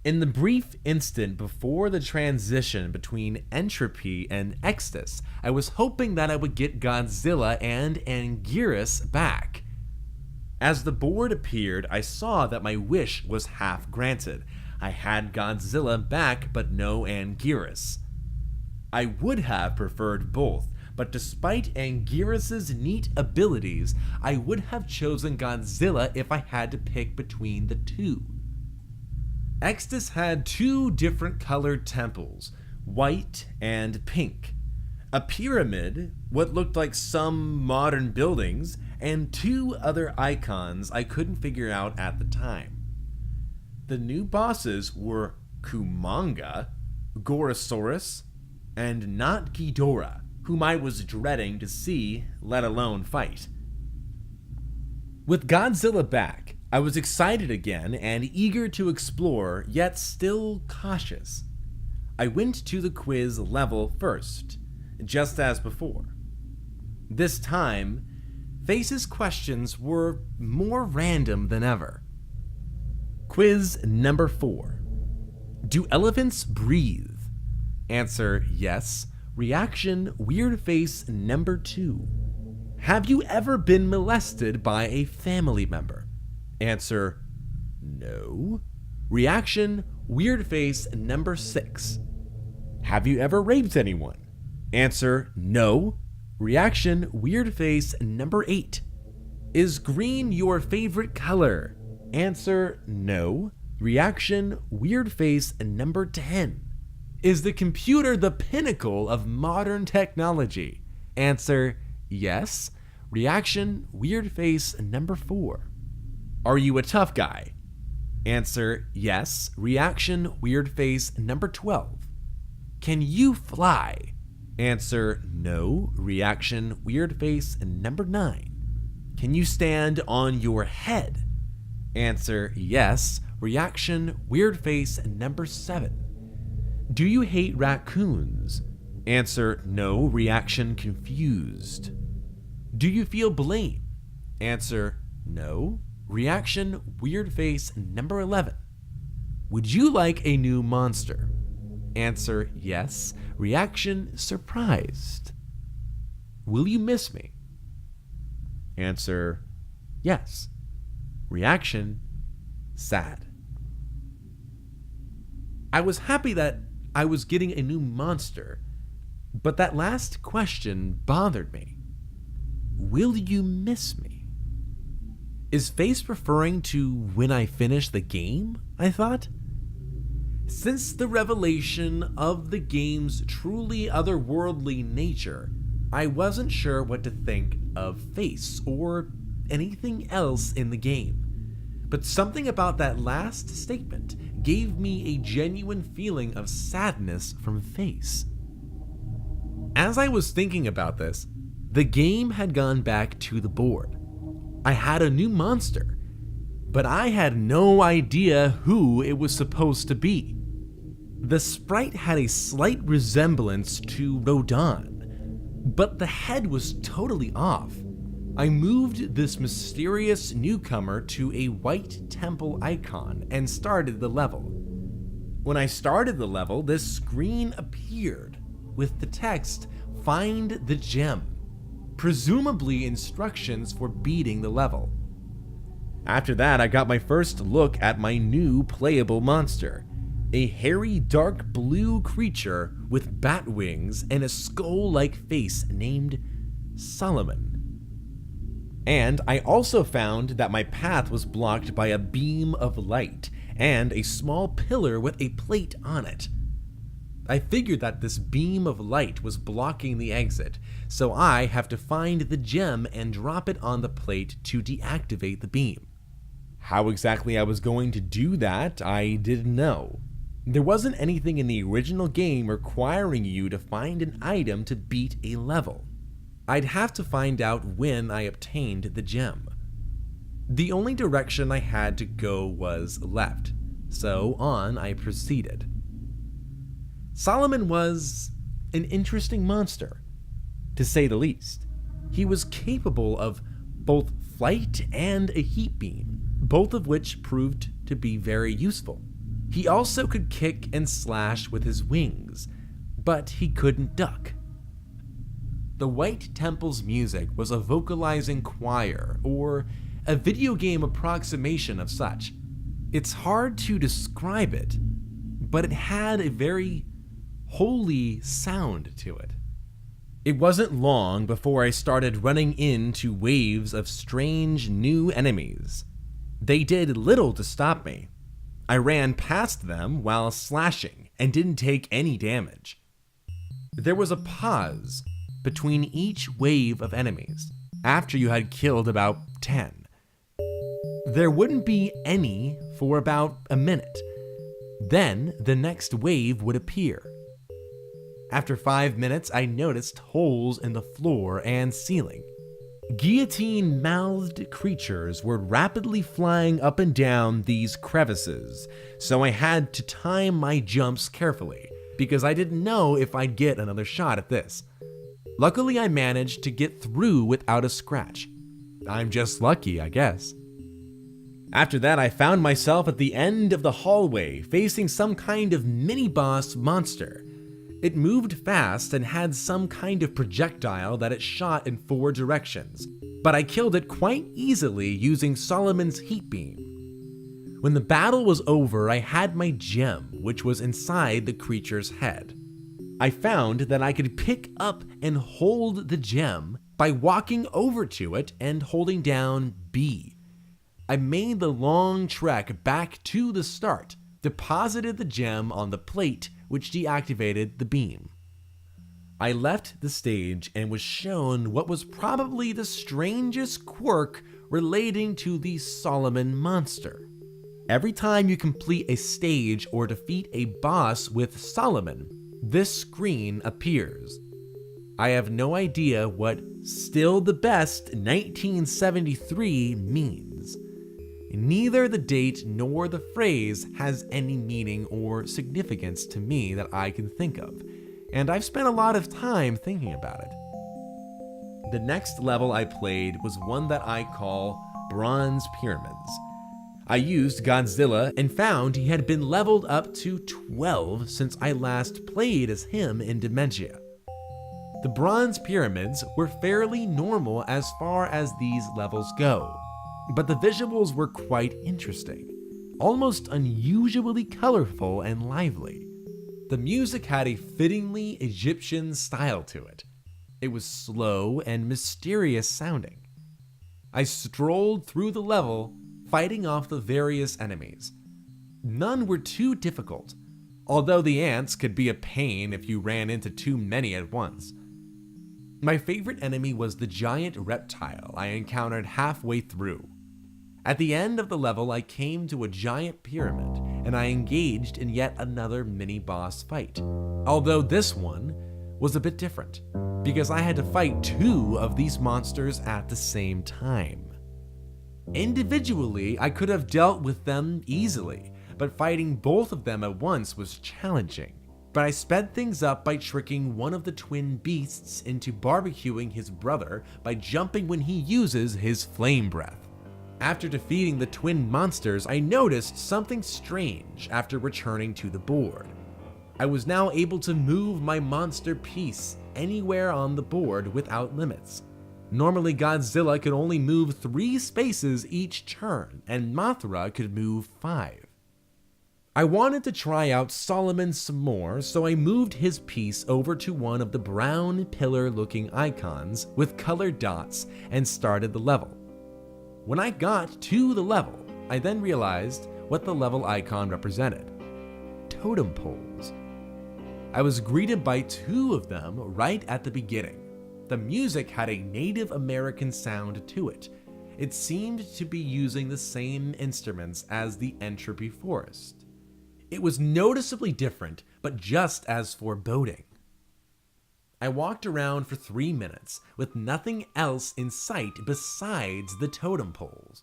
In the brief instant before the transition between entropy and ecstasy, I was hoping that I would get Godzilla and Anguirus back. As the board appeared, I saw that my wish was half granted. I had Godzilla back, but no Anguirus. I would have preferred both, but despite Anguirus' neat abilities, I would have chosen Godzilla if I had to pick between the two. Extus had two different colored temples, white and pink, a pyramid, what looked like some modern buildings, and two other icons I couldn't figure out at the time. The new bosses were Kumanga, Gorosaurus, and Not-Ghidorah, whom I was dreading to see, let alone fight. With Godzilla back, I was excited again and eager to explore, yet still cautious. I went to the quiz level first, just as before. This time, Face's questions were more random than ever. Quiz number 4. Do elephants breathe? Answer, yes. Reaction, weird face number 2. Have you ever been molested by a family member? Answer, no. Reaction, weird face number 6. Have you ever raped anyone? Answer, no. Reaction, weird face number 8. Is green your favorite color? Answer, no. Reaction, weird face number 10. Is the computer the pinnacle of modern technology? Answer, yes. Reaction, weird face number 4. Are you a tough guy? Answer, yes. Reaction, weird face number 12. Can you fly? Answer, no. Reaction, weird face number 9. Can you stand on your head? Answer, yes. Reaction, weird face number 7. Do you hate raccoons? Answer, no. Reaction, confused. Do you feel blame? Answer, no. Reaction, weird face number 11. Would you like a new monster? Answer, yes. Reaction, surprised. Will you miss me? Answer, yes. Reaction, sad. I was happy that I was getting a new monster, but that last question bothered me. Will you miss me? Is Face referring to when I finish the game, I thought? Since the revelation of the game's truly otherworldly nature, I wasn't sure what to think of Face or anything else in the game. But something about that last statement gave me a genuine feeling of sadness from Face. As I was thinking about this, the game had gone back to the board. I had a new monster, but I had no idea who it was supposed to be. The sprite had a slight resemblance to Rodon, but the head was totally off. I moved this mysterious newcomer to a white temple icon and started the level. When I started the level, this screen appeared with the text, "Find the gem," presumably instructions for beating the level. After that, I got my first look at my new playable monster, a hairy dark blue creature with bat wings and a skull-like face named Solomon. And I also found that my path was blocked by a beam of light and a small pillar with a plate on it. I figured that this beam of light was blocking the exit, so I have to find the gem and drop it on the plate to deactivate the beam. How exactly I was going to do that, I didn't know. There wasn't anything in the original game requiring you to find an item to beat a level. I'd have to find out when I obtained the gem. The only direction I had to go was left, so on I proceeded. Solomon was an interesting monster, to say the least. He was capable of both flight and a heat beam, both of which proved to be very useful. He also could kick and slash with his wings, but he couldn't duck. The White Temple's music was a vocalizing choir, or a video game approximation of such. It's hard to describe it, but it had a very holy sound to it. It wasn't long before I started running into waves of strange new enemies. They did little to stop me. I ran past them while slashing and didn't take any damage. There was a pause between each wave of enemies after you had killed about 10. There wouldn't be any for about a minute. Then the next wave would appear. After 5 minutes, I noticed holes in the floor and ceiling. Guillotine-mouthed creatures were rapidly flying up and down these crevices, so I had to time my jumps carefully, because I didn't know if I'd get another shot at this. Luckily, I managed to get through without a scratch. I'm just lucky, I guess. After that, I found myself at the end of the hallway, facing some kind of mini-boss monster. It moved fast and had some kind of projectile that it shot in 4 directions, but I killed it quite easily using Solomon's heat beam. When the battle was over, I had my gem, which was inside the creature's head. I found that I could pick up and hold the gem by walking over to it and holding down B. I made the long trek back to the start, deposited the gem on the plate, which deactivated the beam. I left the stage and was shown what was probably the strangest quirk relating to the Solomon monster. Every time you complete a stage or defeat a boss with Solomon, this screen appears. I have no idea what "still the best 1973" means. Neither the date nor the phrase has any meaning or significance to me that I can think of, and I've spent a lot of time thinking about it. The next level I played was one that I call Bronze Pyramids. I used Godzilla and found he had been leveled up to 12 since I last played as him in Dementia. The Bronze Pyramids were fairly normal as far as these levels go, but the visuals were quite interesting, almost unusually colorful and lively. The music had a fittingly Egyptian style to it. It was slow and mysterious sounding. I strolled through the level, fighting off the various enemies. None were too difficult, although the ants could be a pain if you ran into too many at once. My favorite enemy was the giant reptile I encountered halfway through. At the end of the level, I came to a giant pyramid, and I engaged in yet another mini-boss fight. Although this one was a bit different, because I had to fight 2 of these monsters at the same time. Individually, I could have dealt with them easily, but fighting both of them at once was challenging. But I sped things up by tricking one of the twin beasts into barbecuing his brother by jumping when he uses his flame breath. After defeating the twin monsters, I noticed something strange after returning to the board. I was now able to move my monster piece anywhere on the board without limits. Normally, Godzilla could only move 3 spaces each turn, and Mothra could move 5. I wanted to try out Solomon some more, so I moved his piece over to one of the brown pillar-looking icons with colored dots and started the level. When I got to the level, I then realized what the level icon represented: totem poles. I was greeted by 2 of them right at the beginning. The music had a Native American sound to it. It seemed to be using the same instruments as the Entropy Forest. It was noticeably different, but just as foreboding. I walked around for 3 minutes with nothing else in sight besides the totem poles.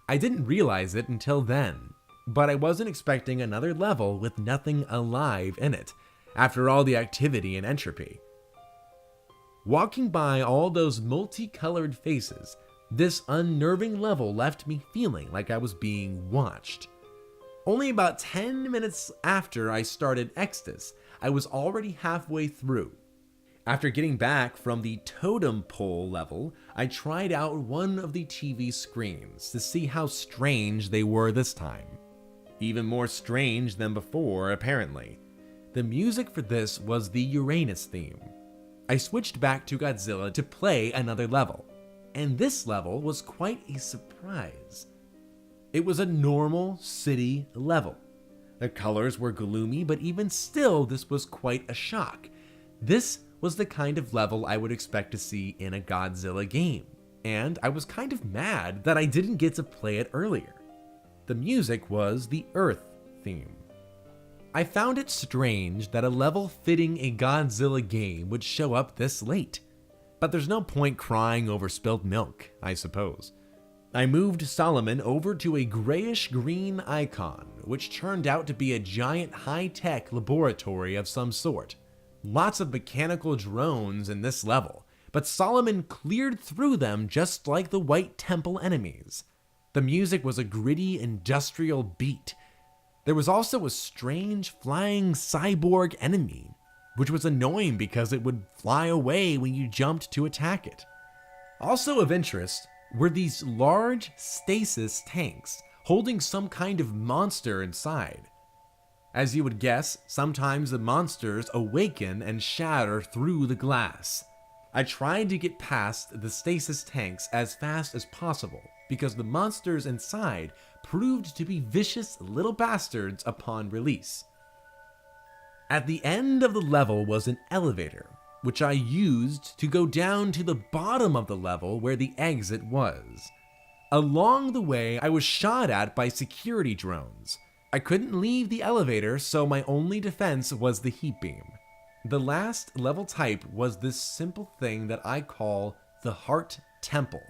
I didn't realize it until then, but I wasn't expecting another level with nothing alive in it, after all the activity and entropy. Walking by all those multicolored faces, this unnerving level left me feeling like I was being watched. Only about 10 minutes after I started Exodus, I was already halfway through. After getting back from the totem pole level, I tried out one of the TV screens to see how strange they were this time. Even more strange than before, apparently. The music for this was the Uranus theme. I switched back to Godzilla to play another level, and this level was quite a surprise. It was a normal city level. The colors were gloomy, but even still, this was quite a shock. This was the kind of level I would expect to see in a Godzilla game, and I was kind of mad that I didn't get to play it earlier. The music was the Earth theme. I found it strange that a level fitting a Godzilla game would show up this late, but there's no point crying over spilled milk, I suppose. I moved Solomon over to a grayish-green icon, which turned out to be a giant high-tech laboratory of some sort. Lots of mechanical drones in this level, but Solomon cleared through them just like the White Temple enemies. The music was a gritty industrial beat. There was also a strange flying cyborg enemy, which was annoying because it would fly away when you jumped to attack it. Also of interest were these large stasis tanks holding some kind of monster inside. As you would guess, sometimes the monsters awaken and shatter through the glass. I tried to get past the stasis tanks as fast as possible because the monsters inside proved to be vicious little bastards upon release. At the end of the level was an elevator, which I used to go down to the bottom of the level where the exit was. Along the way, I was shot at by security drones. I couldn't leave the elevator, so my only defense was the heat beam. The last level type was this simple thing that I call the Heart Temple,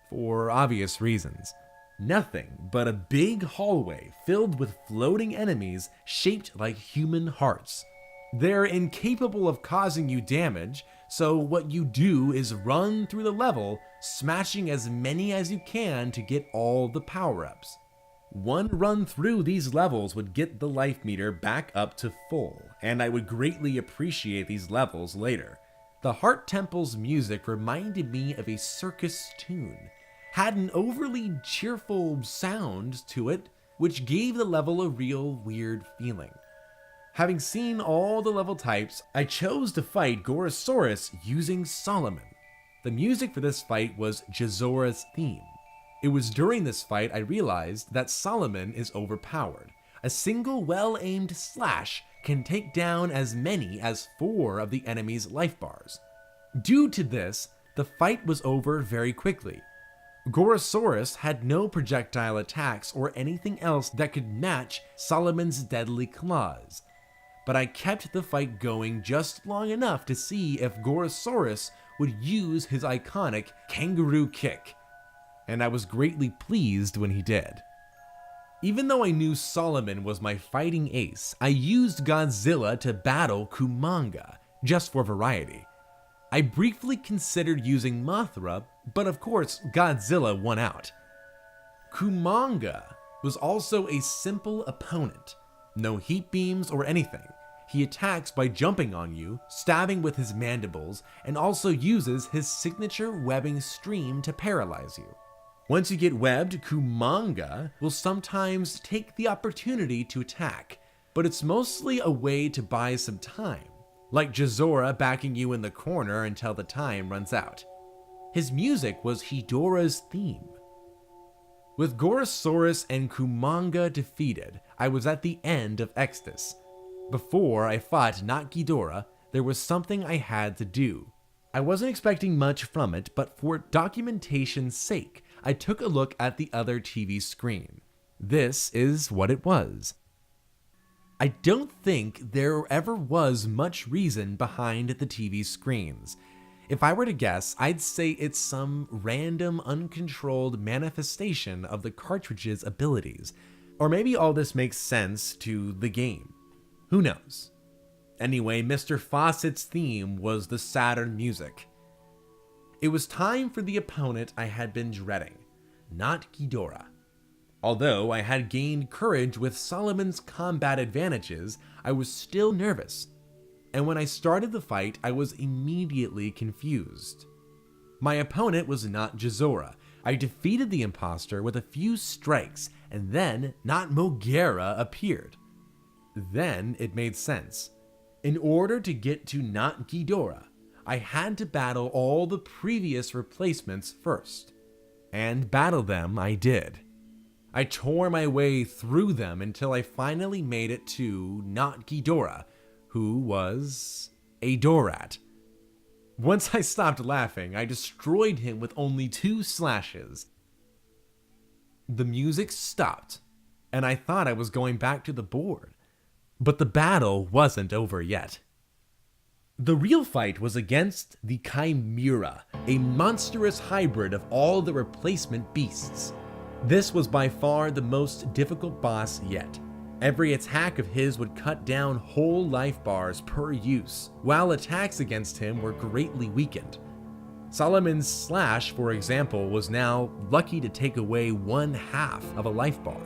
for obvious reasons. Nothing but a big hallway filled with floating enemies shaped like human hearts. They're incapable of causing you damage, so what you do is run through the level, smashing as many as you can to get all the power-ups. One run through these levels would get the life meter back up to full, and I would greatly appreciate these levels later. The Heart Temple's music reminded me of a circus tune, had an overly cheerful sound to it, which gave the level a real weird feeling. Having seen all the level types, I chose to fight Gorosaurus using Solomon. The music for this fight was Jazora's theme. It was during this fight I realized that Solomon is overpowered. A single well-aimed slash can take down as many as 4 of the enemy's life bars. Due to this, the fight was over very quickly. Gorosaurus had no projectile attacks or anything else that could match Solomon's deadly claws. But I kept the fight going just long enough to see if Gorosaurus would use his iconic kangaroo kick, and I was greatly pleased when he did. Even though I knew Solomon was my fighting ace, I used Godzilla to battle Kumanga, just for variety. I briefly considered using Mothra, but of course Godzilla won out. Kumanga was also a simple opponent. No heat beams or anything. He attacks by jumping on you, stabbing with his mandibles, and also uses his signature webbing stream to paralyze you. Once you get webbed, Kumanga will sometimes take the opportunity to attack, but it's mostly a way to buy some time, like Jazora backing you in the corner until the time runs out. His music was Ghidorah's theme. With Gorosaurus and Kumanga defeated, I was at the end of Exodus. Before I fought Not-Ghidorah, there was something I had to do. I wasn't expecting much from it, but for documentation's sake, I took a look at the other TV screen. This is what it was. I don't think there ever was much reason behind the TV screens. If I were to guess, I'd say it's some random, uncontrolled manifestation of the cartridge's abilities. Or maybe all this makes sense to the game. Who knows? Anyway, Mr. Fawcett's theme was the Saturn music. It was time for the opponent I had been dreading, Not-Ghidorah. Although I had gained courage with Solomon's combat advantages, I was still nervous. And when I started the fight, I was immediately confused. My opponent was Not-Ghidorah. I defeated the imposter with a few strikes, and then Not-Ghidorah appeared. Then it made sense. In order to get to Not-Ghidorah, I had to battle all the previous replacements first. And battle them I did. I tore my way through them until I finally made it to Not-Ghidorah, who was a Dorat. Once I stopped laughing, I destroyed him with only 2 slashes. The music stopped, and I thought I was going back to the board. But the battle wasn't over yet. The real fight was against the Chimera, a monstrous hybrid of all the replacement beasts. This was by far the most difficult boss yet. Every attack of his would cut down whole life bars per use, while attacks against him were greatly weakened. Solomon's slash, for example, was now lucky to take away 1/2 of a life bar.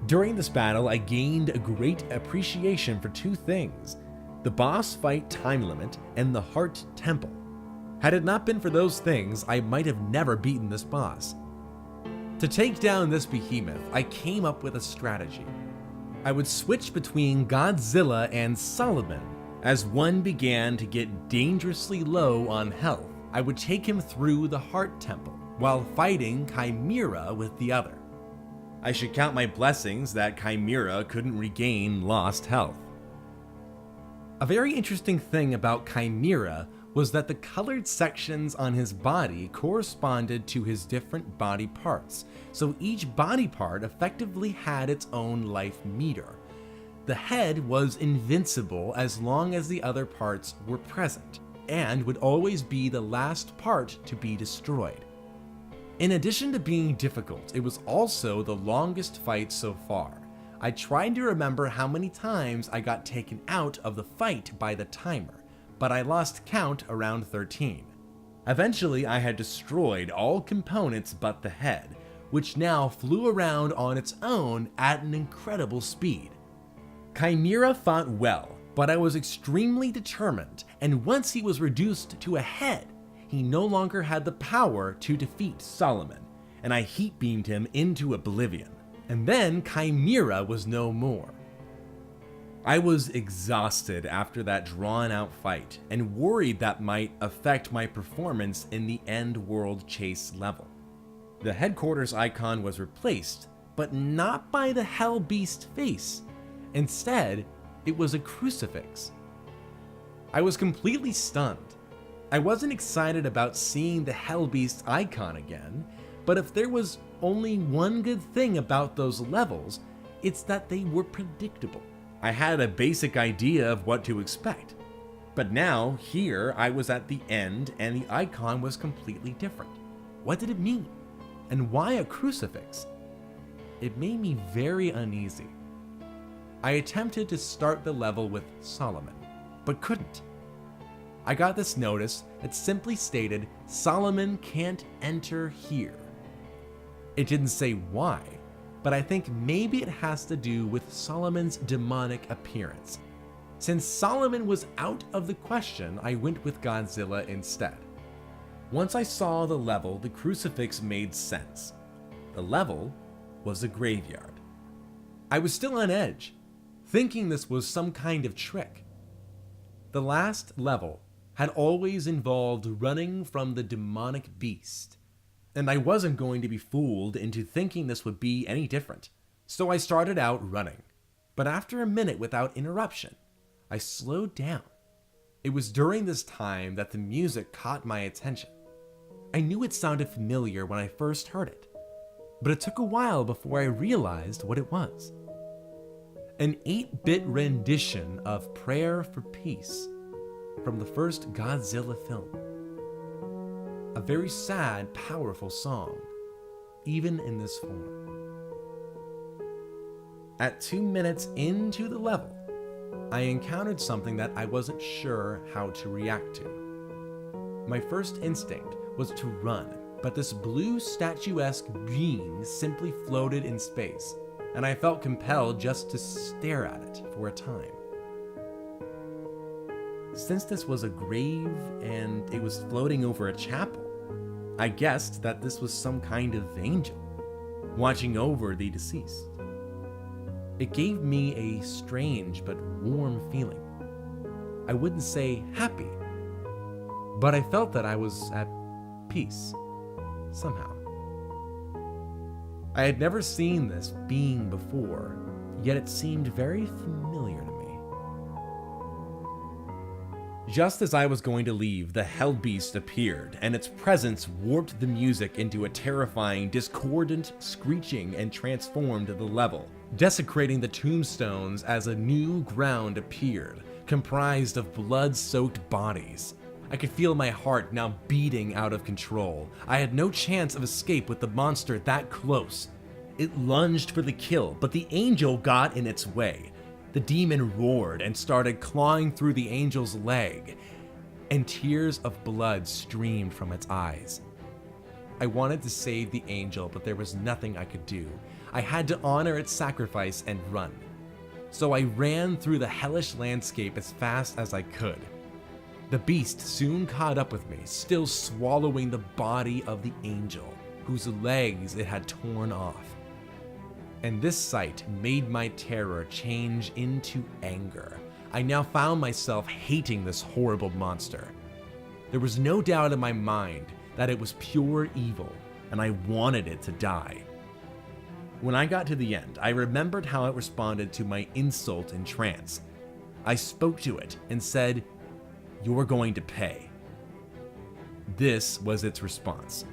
During this battle, I gained a great appreciation for 2 things: the boss fight time limit and the Heart Temple. Had it not been for those things, I might have never beaten this boss. To take down this behemoth, I came up with a strategy. I would switch between Godzilla and Solomon. As one began to get dangerously low on health, I would take him through the Heart Temple, while fighting Chimera with the other. I should count my blessings that Chimera couldn't regain lost health. A very interesting thing about Chimera was that the colored sections on his body corresponded to his different body parts, so each body part effectively had its own life meter. The head was invincible as long as the other parts were present, and would always be the last part to be destroyed. In addition to being difficult, it was also the longest fight so far. I tried to remember how many times I got taken out of the fight by the timer, but I lost count around 13. Eventually, I had destroyed all components but the head, which now flew around on its own at an incredible speed. Chimera fought well, but I was extremely determined, and once he was reduced to a head, he no longer had the power to defeat Solomon, and I heat beamed him into oblivion. And then Chimera was no more. I was exhausted after that drawn-out fight, and worried that might affect my performance in the End World Chase level. The headquarters icon was replaced, but not by the Hell Beast face. Instead, it was a crucifix. I was completely stunned. I wasn't excited about seeing the Hell Beast icon again, but if there was only one good thing about those levels, it's that they were predictable. I had a basic idea of what to expect. But now, here, I was at the end and the icon was completely different. What did it mean? And why a crucifix? It made me very uneasy. I attempted to start the level with Solomon, but couldn't. I got this notice that simply stated, "Solomon can't enter here." It didn't say why, but I think maybe it has to do with Solomon's demonic appearance. Since Solomon was out of the question, I went with Godzilla instead. Once I saw the level, the crucifix made sense. The level was a graveyard. I was still on edge, thinking this was some kind of trick. The last level had always involved running from the demonic beast, and I wasn't going to be fooled into thinking this would be any different. So I started out running, but after a minute without interruption, I slowed down. It was during this time that the music caught my attention. I knew it sounded familiar when I first heard it, but it took a while before I realized what it was. An 8-bit rendition of Prayer for Peace from the first Godzilla film. A very sad, powerful song, even in this form. At 2 minutes into the level, I encountered something that I wasn't sure how to react to. My first instinct was to run, but this blue statuesque being simply floated in space, and I felt compelled just to stare at it for a time. Since this was a grave and it was floating over a chapel, I guessed that this was some kind of angel watching over the deceased. It gave me a strange but warm feeling. I wouldn't say happy, but I felt that I was at peace, somehow. I had never seen this being before, yet it seemed very familiar to me. Just as I was going to leave, the Hell Beast appeared, and its presence warped the music into a terrifying, discordant screeching and transformed the level, desecrating the tombstones as a new ground appeared, comprised of blood-soaked bodies. I could feel my heart now beating out of control. I had no chance of escape with the monster that close. It lunged for the kill, but the angel got in its way. The demon roared and started clawing through the angel's leg, and tears of blood streamed from its eyes. I wanted to save the angel, but there was nothing I could do. I had to honor its sacrifice and run. So I ran through the hellish landscape as fast as I could. The beast soon caught up with me, still swallowing the body of the angel, whose legs it had torn off. And this sight made my terror change into anger. I now found myself hating this horrible monster. There was no doubt in my mind that it was pure evil, and I wanted it to die. When I got to the end, I remembered how it responded to my insult in trance. I spoke to it and said, "You're going to pay." This was its response.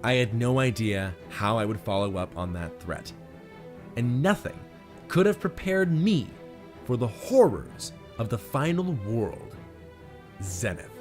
I had no idea how I would follow up on that threat, and nothing could have prepared me for the horrors of the final world, Zenith.